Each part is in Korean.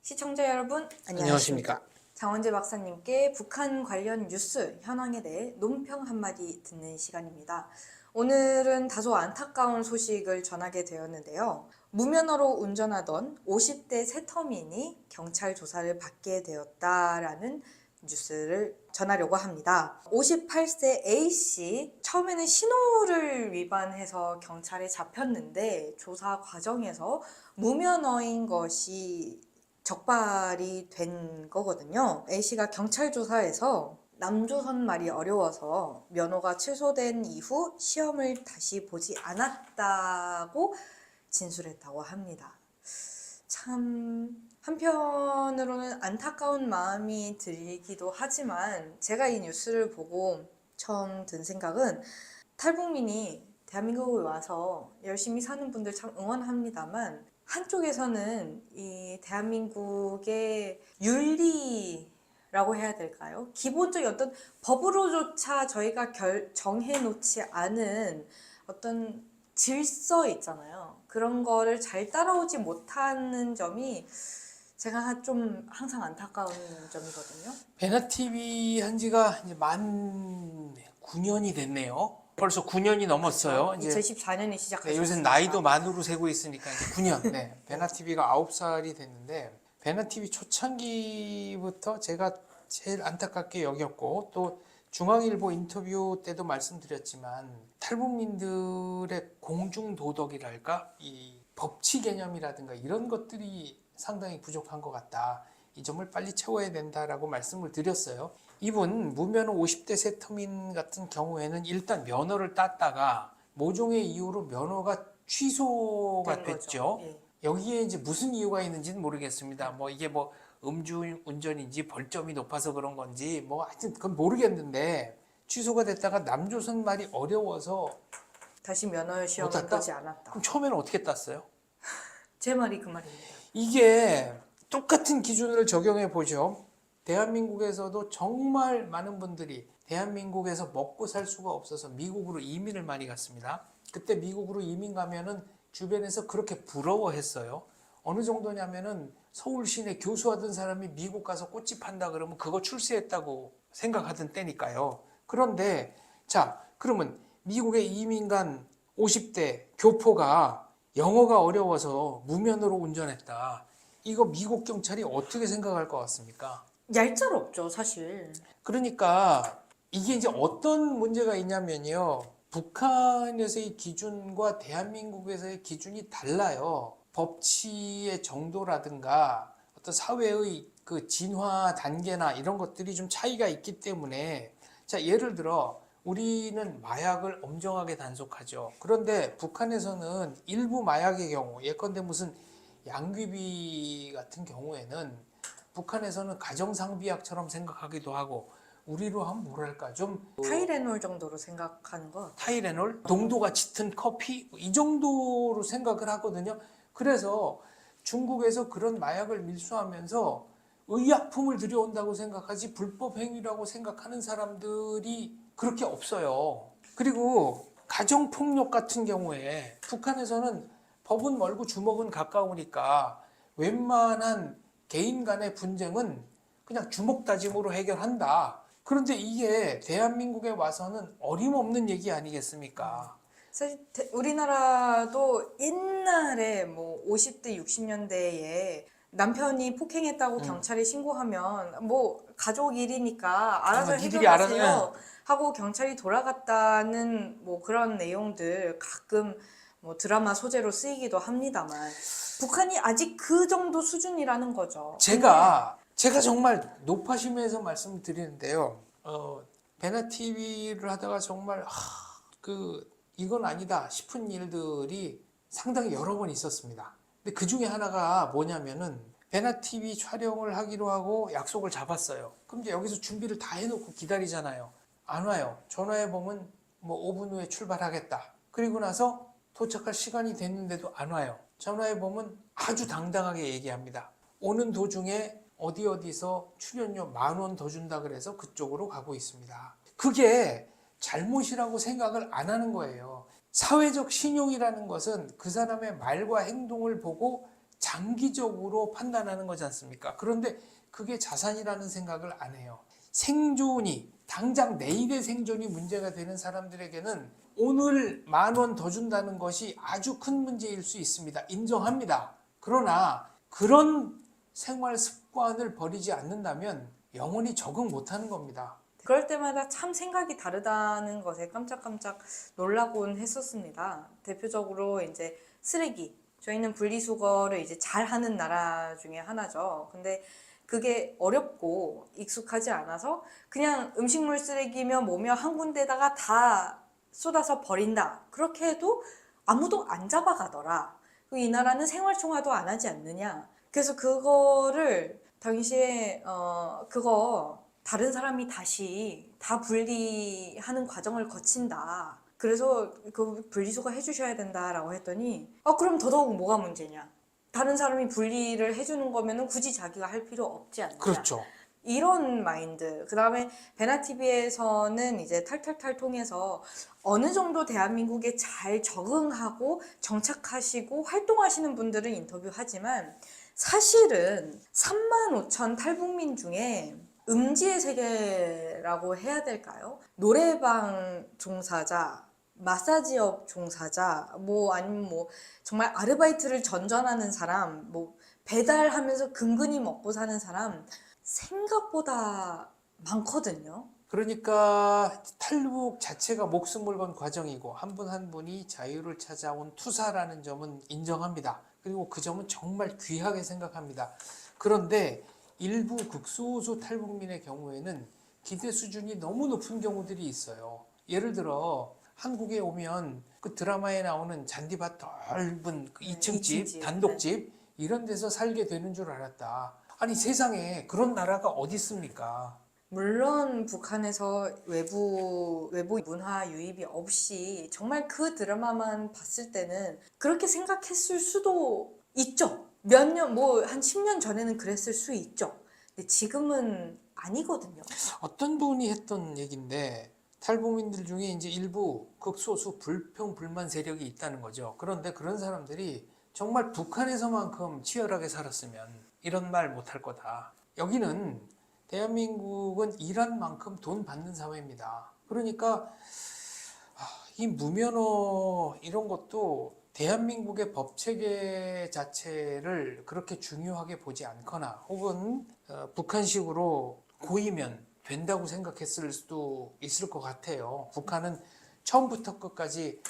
시청자 여러분 안녕하십니까. 장원재 박사님께 북한 관련 뉴스 현황에 대해 논평 한마디 듣는 시간입니다. 오늘은 다소 안타까운 소식을 전하게 되었는데요. 무면허로 운전하던 50대 새터민이 경찰 조사를 받게 되었다라는 뉴스를 전하려고 합니다. 58세 A씨, 처음에는 신호를 위반해서 경찰에 잡혔는데 조사 과정에서 무면허인 것이 적발이 된 거거든요. A씨가 경찰 조사에서 남조선 말이 어려워서 면허가 취소된 이후 시험을 다시 보지 않았다고 진술했다고 합니다. 참 한편으로는 안타까운 마음이 들기도 하지만 제가 이 뉴스를 보고 처음 든 생각은 탈북민이 대한민국에 와서 열심히 사는 분들 참 응원합니다만 한쪽에서는 이 대한민국의 윤리라고 해야 될까요? 기본적인 어떤 법으로조차 저희가 정해놓지 않은 어떤 질서 있잖아요. 그런 거를 잘 따라오지 못하는 점이 제가 좀 항상 안타까운 점이거든요. 배나TV 한 지가 이제 만 9년이 됐네요. 벌써 9년이 넘었어요. 그렇죠. 2014년에 시작하셨어요. 네, 요새 나이도 만으로 세고 있으니까 이제 9년. 네, 배나TV가 9살이 됐는데 배나TV 초창기부터 제가 제일 안타깝게 여겼고 또 중앙일보 인터뷰 때도 말씀드렸지만 탈북민들의 공중도덕이랄까 이 법치 개념이라든가 이런 것들이 상당히 부족한 것 같다. 이 점을 빨리 채워야 된다라고 말씀을 드렸어요. 이분 무면허 50대 새터민 같은 경우에는 일단 면허를 땄다가 모종의 이유로 면허가 취소가 됐죠. 예. 여기에 이제 무슨 이유가 있는지는 모르겠습니다. 뭐 이게 뭐 음주운전인지 벌점이 높아서 그런 건지 뭐 하여튼 그건 모르겠는데 취소가 됐다가 남조선 말이 어려워서 다시 면허 시험을 따지 않았다. 그럼 처음에는 어떻게 땄어요? 제 말이 그 말입니다. 이게 똑같은 기준을 적용해 보죠. 대한민국에서도 정말 많은 분들이 대한민국에서 먹고 살 수가 없어서 미국으로 이민을 많이 갔습니다. 그때 미국으로 이민 가면은 주변에서 그렇게 부러워했어요. 어느 정도냐면은 서울 시내 교수하던 사람이 미국 가서 꽃집 한다 그러면 그거 출세했다고 생각하던 때니까요. 그런데 자, 그러면 미국에 이민 간 50대 교포가 영어가 어려워서 무면허로 운전했다. 이거 미국 경찰이 어떻게 생각할 것 같습니까? 얄짤없죠, 사실. 그러니까 이게 이제 어떤 문제가 있냐면요. 북한에서의 기준과 대한민국에서의 기준이 달라요. 법치의 정도라든가 어떤 사회의 그 진화 단계나 이런 것들이 좀 차이가 있기 때문에 자, 예를 들어 우리는 마약을 엄정하게 단속하죠. 그런데 북한에서는 일부 마약의 경우 예컨대 무슨 양귀비 같은 경우에는 북한에서는 가정상비약처럼 생각하기도 하고 우리로 하면 뭐랄까 좀 타이레놀 정도로 생각하는 것 같아요. 타이레놀 농도가 짙은 커피 이 정도로 생각을 하거든요. 그래서 중국에서 그런 마약을 밀수하면서 의약품을 들여온다고 생각하지 불법 행위라고 생각하는 사람들이 그렇게 없어요. 그리고 가정폭력 같은 경우에 북한에서는 법은 멀고 주먹은 가까우니까 웬만한 개인 간의 분쟁은 그냥 주먹 다짐으로 해결한다. 그런데 이게 대한민국에 와서는 어림없는 얘기 아니겠습니까? 사실 우리나라도 옛날에 뭐 50대, 60년대에 남편이 폭행했다고 경찰에 신고하면 뭐 가족 일이니까 알아서 니들이 해결하세요 하고 경찰이 돌아갔다는 뭐 그런 내용들 가끔 뭐 드라마 소재로 쓰이기도 합니다만 북한이 아직 그 정도 수준이라는 거죠. 제가 정말 높아심에서 말씀드리는데요. 배나TV를 하다가 정말 이건 아니다 싶은 일들이 상당히 여러 번 있었습니다. 근데 그 중에 하나가 뭐냐면은 배나TV 촬영을 하기로 하고 약속을 잡았어요. 그럼 이제 여기서 준비를 다 해놓고 기다리잖아요. 안 와요. 전화해 보면 뭐 5분 후에 출발하겠다. 그리고 나서 도착할 시간이 됐는데도 안 와요. 전화해 보면 아주 당당하게 얘기합니다. 오는 도중에 어디서 출연료 10,000원 더 준다 그래서 그쪽으로 가고 있습니다. 그게 잘못이라고 생각을 안 하는 거예요. 사회적 신용이라는 것은 그 사람의 말과 행동을 보고 장기적으로 판단하는 거지 않습니까? 그런데 그게 자산이라는 생각을 안 해요. 생존이, 당장 내일의 생존이 문제가 되는 사람들에게는 오늘 10,000원 더 준다는 것이 아주 큰 문제일 수 있습니다. 인정합니다. 그러나 그런 생활 습관을 버리지 않는다면 영원히 적응 못하는 겁니다. 그럴 때마다 참 생각이 다르다는 것에 깜짝깜짝 놀라곤 했었습니다. 대표적으로 이제 쓰레기. 저희는 분리수거를 이제 잘하는 나라 중에 하나죠. 근데 그게 어렵고 익숙하지 않아서 그냥 음식물 쓰레기며 뭐며 한 군데다가 다 쏟아서 버린다. 그렇게 해도 아무도 안 잡아가더라. 이 나라는 생활총화도 안 하지 않느냐. 그래서 그거를 당시에 그거 다른 사람이 다시 다 분리하는 과정을 거친다. 그래서 그 분리수거 해주셔야 된다라고 했더니 그럼 더더욱 뭐가 문제냐. 다른 사람이 분리를 해주는 거면은 굳이 자기가 할 필요 없지 않느냐. 그렇죠. 이런 마인드. 그 다음에 베나TV에서는 이제 탈탈탈 통해서 어느 정도 대한민국에 잘 적응하고 정착하시고 활동하시는 분들을 인터뷰하지만 사실은 35,000 탈북민 중에 음지의 세계라고 해야 될까요? 노래방 종사자, 마사지업 종사자, 아니면 정말 아르바이트를 전전하는 사람, 배달하면서 근근히 먹고 사는 사람 생각보다 많거든요. 그러니까 탈북 자체가 목숨을 건 과정이고 한 분 한 분이 자유를 찾아온 투사라는 점은 인정합니다. 그리고 그 점은 정말 귀하게 생각합니다. 그런데 일부 극소수 탈북민의 경우에는 기대 수준이 너무 높은 경우들이 있어요. 예를 들어 한국에 오면 그 드라마에 나오는 잔디밭 넓은 그 2층집, 단독집 이런 데서 살게 되는 줄 알았다. 아니 세상에 그런 나라가 어디 있습니까? 물론 북한에서 외부 문화 유입이 없이 정말 그 드라마만 봤을 때는 그렇게 생각했을 수도 있죠. 몇 년, 한 10년 전에는 그랬을 수 있죠. 근데 지금은 아니거든요. 어떤 분이 했던 얘기인데 탈북민들 중에 이제 일부 극소수 불평 불만 세력이 있다는 거죠. 그런데 그런 사람들이 정말 북한에서만큼 치열하게 살았으면 이런 말 못할 거다. 여기는 대한민국은 일한 만큼 돈 받는 사회입니다. 그러니까 이 무면허 이런 것도 대한민국의 법 체계 자체를 그렇게 중요하게 보지 않거나 혹은 북한식으로 고이면 된다고 생각했을 수도 있을 것 같아요. 북한은 처음부터 끝까지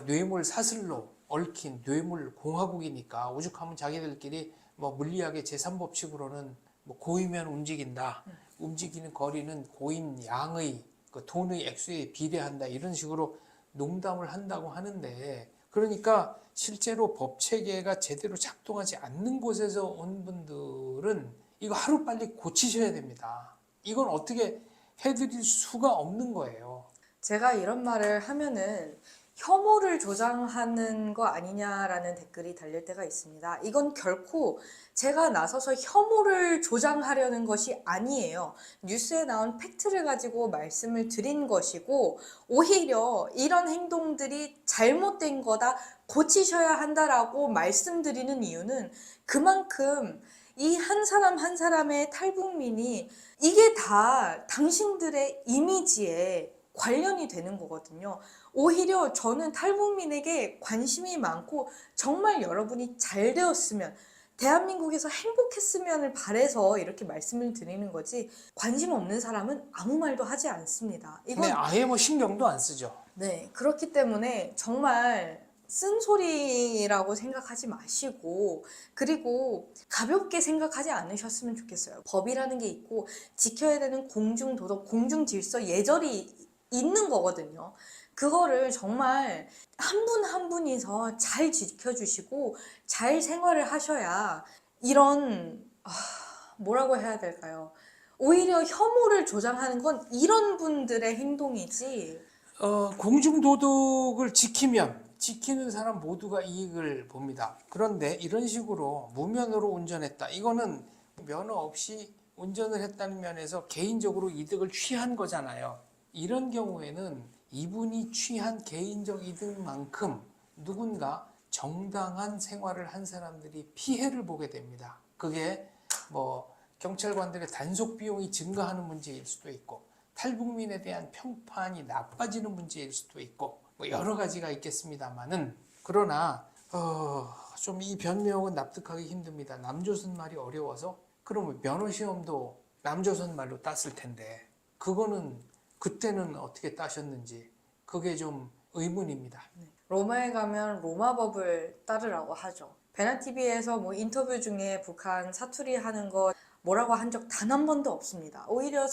뇌물 사슬로 얽힌 뇌물 공화국이니까 오죽하면 자기들끼리 물리학의 제3법칙으로는 고이면 움직인다. 움직이는 거리는 고인 양의 그 돈의 액수에 비례한다. 이런 식으로 농담을 한다고 하는데 그러니까 실제로 법 체계가 제대로 작동하지 않는 곳에서 온 분들은 이거 하루빨리 고치셔야 됩니다. 이건 어떻게 해드릴 수가 없는 거예요. 제가 이런 말을 하면은 혐오를 조장하는 거 아니냐라는 댓글이 달릴 때가 있습니다. 이건 결코 제가 나서서 혐오를 조장하려는 것이 아니에요. 뉴스에 나온 팩트를 가지고 말씀을 드린 것이고 오히려 이런 행동들이 잘못된 거다, 고치셔야 한다라고 말씀드리는 이유는 그만큼 이 한 사람 한 사람의 탈북민이 이게 다 당신들의 이미지에 관련이 되는 거거든요. 오히려 저는 탈북민에게 관심이 많고 정말 여러분이 잘 되었으면 대한민국에서 행복했으면을 바래서 이렇게 말씀을 드리는 거지 관심 없는 사람은 아무 말도 하지 않습니다. 이건 네, 아예 신경도 안 쓰죠. 네, 그렇기 때문에 정말 쓴소리라고 생각하지 마시고 그리고 가볍게 생각하지 않으셨으면 좋겠어요. 법이라는 게 있고 지켜야 되는 공중도덕, 공중질서, 예절이 있는 거거든요. 그거를 정말 한 분 한 분이서 잘 지켜주시고 잘 생활을 하셔야 이런 뭐라고 해야 될까요? 오히려 혐오를 조장하는 건 이런 분들의 행동이지. 공중도덕을 지키는 사람 모두가 이익을 봅니다. 그런데 이런 식으로 무면허로 운전했다. 이거는 면허 없이 운전을 했다는 면에서 개인적으로 이득을 취한 거잖아요. 이런 경우에는 이분이 취한 개인적 이득만큼 누군가 정당한 생활을 한 사람들이 피해를 보게 됩니다. 그게 뭐 경찰관들의 단속 비용이 증가하는 문제일 수도 있고 탈북민에 대한 평판이 나빠지는 문제일 수도 있고 뭐 여러 가지가 있겠습니다만은 그러나 좀 이 변명은 납득하기 힘듭니다. 남조선 말이 어려워서 그러면 면허 시험도 남조선 말로 땄을 텐데 그거는 그때는 어떻게 따셨는지 그게 좀 의문입니다. 로마에 가면 로마법을 따르라고 하죠. 베나TV에서 뭐 인터뷰 중에 북한 사투리 하는 거 뭐라고 한 적 단 한 번도 없습니다. 오히려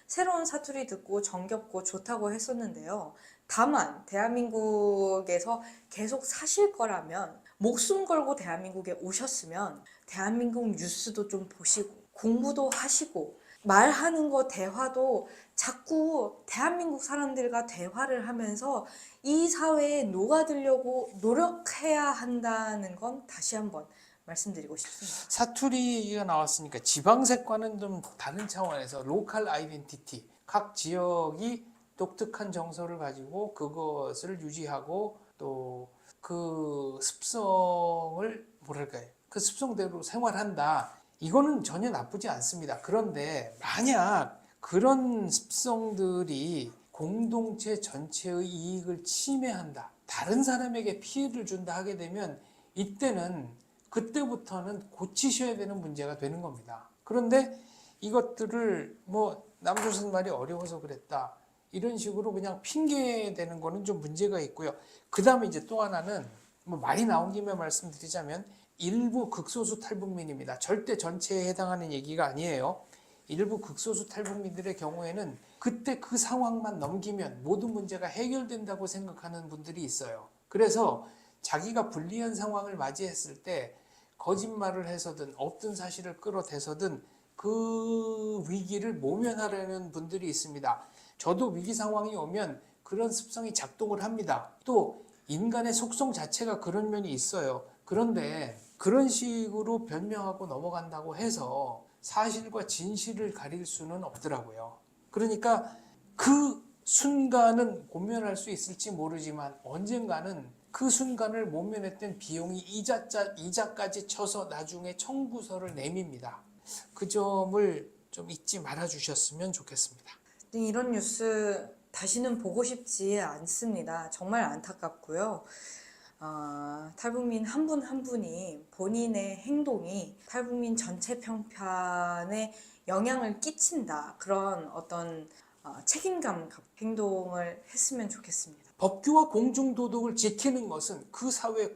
새로운 사투리 듣고 정겹고 좋다고 했었는데요. 다만 대한민국에서 계속 사실 거라면 목숨 걸고 대한민국에 오셨으면 대한민국 뉴스도 좀 보시고 공부도 하시고 말하는 거 대화도 자꾸 대한민국 사람들과 대화를 하면서 이 사회에 녹아들려고 노력해야 한다는 건 다시 한번 말씀드리고 싶습니다. 사투리 얘기가 나왔으니까 지방색과는 좀 다른 차원에서 로컬 아이덴티티, 각 지역이 독특한 정서를 가지고 그것을 유지하고 또 그 습성을 뭐랄까요? 그 습성대로 생활한다. 이거는 전혀 나쁘지 않습니다. 그런데 만약 그런 습성들이 공동체 전체의 이익을 침해한다. 다른 사람에게 피해를 준다 하게 되면 그때부터는 고치셔야 되는 문제가 되는 겁니다. 그런데 이것들을 뭐 남조선 말이 어려워서 그랬다. 이런 식으로 그냥 핑계 대는 거는 좀 문제가 있고요. 그 다음에 이제 또 하나는 뭐 말이 나온 김에 말씀드리자면 일부 극소수 탈북민입니다. 절대 전체에 해당하는 얘기가 아니에요. 일부 극소수 탈북민들의 경우에는 그때 그 상황만 넘기면 모든 문제가 해결된다고 생각하는 분들이 있어요. 그래서 자기가 불리한 상황을 맞이했을 때 거짓말을 해서든 없던 사실을 끌어대서든 그 위기를 모면하려는 분들이 있습니다. 저도 위기 상황이 오면 그런 습성이 작동을 합니다. 또 인간의 속성 자체가 그런 면이 있어요. 그런데 그런 식으로 변명하고 넘어간다고 해서 사실과 진실을 가릴 수는 없더라고요. 그러니까 그 순간은 고면할 수 있을지 모르지만 언젠가는 그 순간을 모면했던 비용이 이자까지 쳐서 나중에 청구서를 내밉니다. 그 점을 좀 잊지 말아 주셨으면 좋겠습니다. 이런 뉴스 다시는 보고 싶지 않습니다. 정말 안타깝고요. 탈북민 한 분 한 분이 본인의 행동이 탈북민 전체 평판에 영향을 끼친다. 그런 어떤 책임감 행동을 했으면 좋겠습니다. 법규와 공중도덕을 지키는 것은 그 사회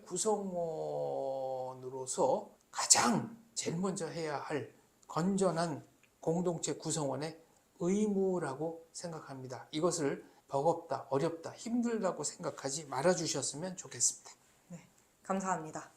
구성원으로서 가장 제일 먼저 해야 할 건전한 공동체 구성원의 의무라고 생각합니다. 이것을 버겁다, 어렵다, 힘들다고 생각하지 말아주셨으면 좋겠습니다. 네, 감사합니다.